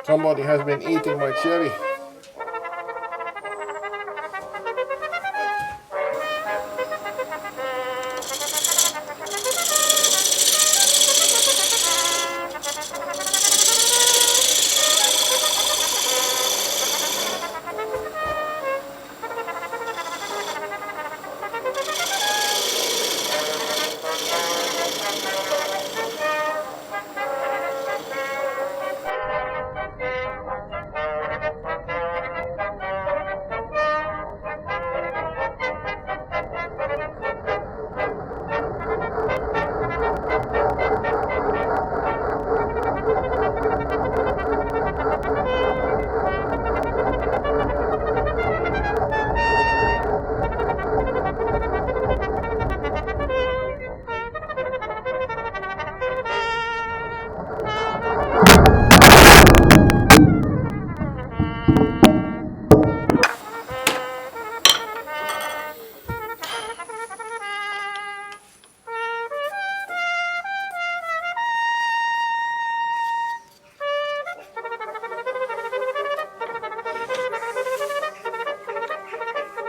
Somebody has been eating my cherry.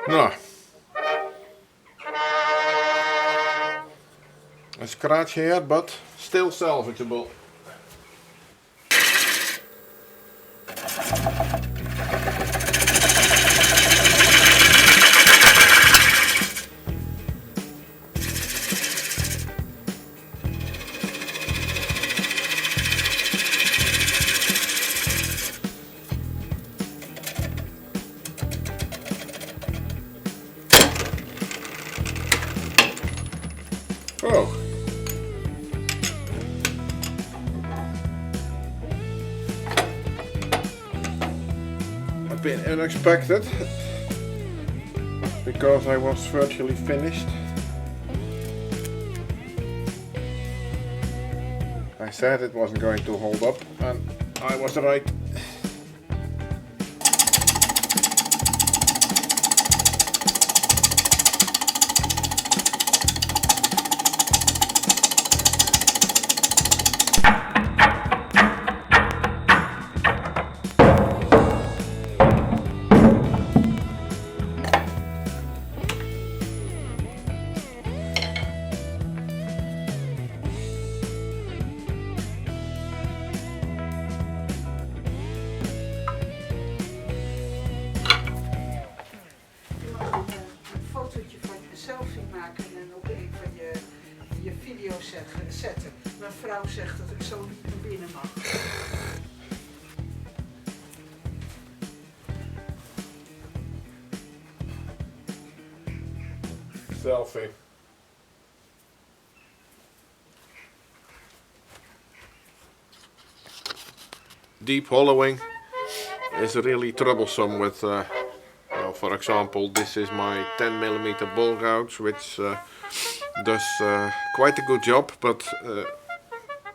Nou, a scratch here, but still salvageable. Oh. A bit unexpected because I was virtually finished. I said it wasn't going to hold up and I was right. Zetten. Mijn vrouw zegt dat ik zo niet naar binnen mag. Selfie. Deep hollowing is really troublesome with, well, for example, this is my 10mm ball gouge, which does quite a good job, but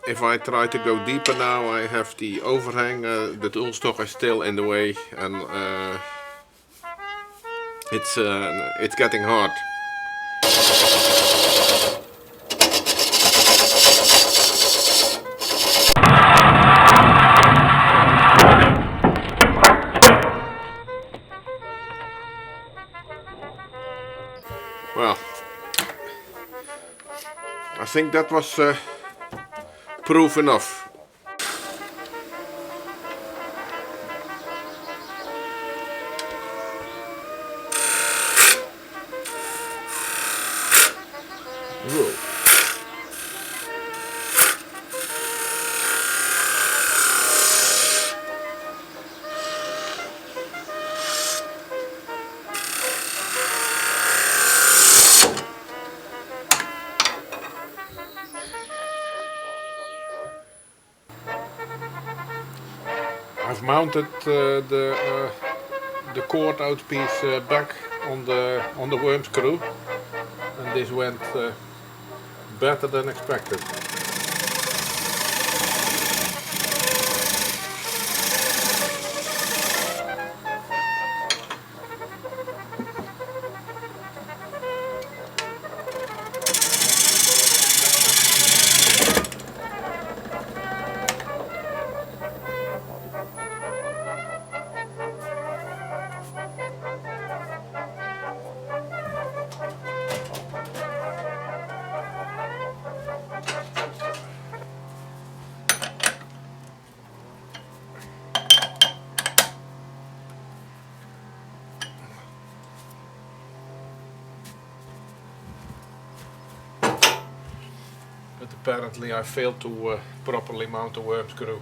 if I try to go deeper now, I have the overhang, the toolstock is still in the way, and it's getting hard. Well, I think that was proof enough. Whoa. I've mounted the cord out piece back on the worm screw, and this went better than expected. but apparently I failed to properly mount the worm screw.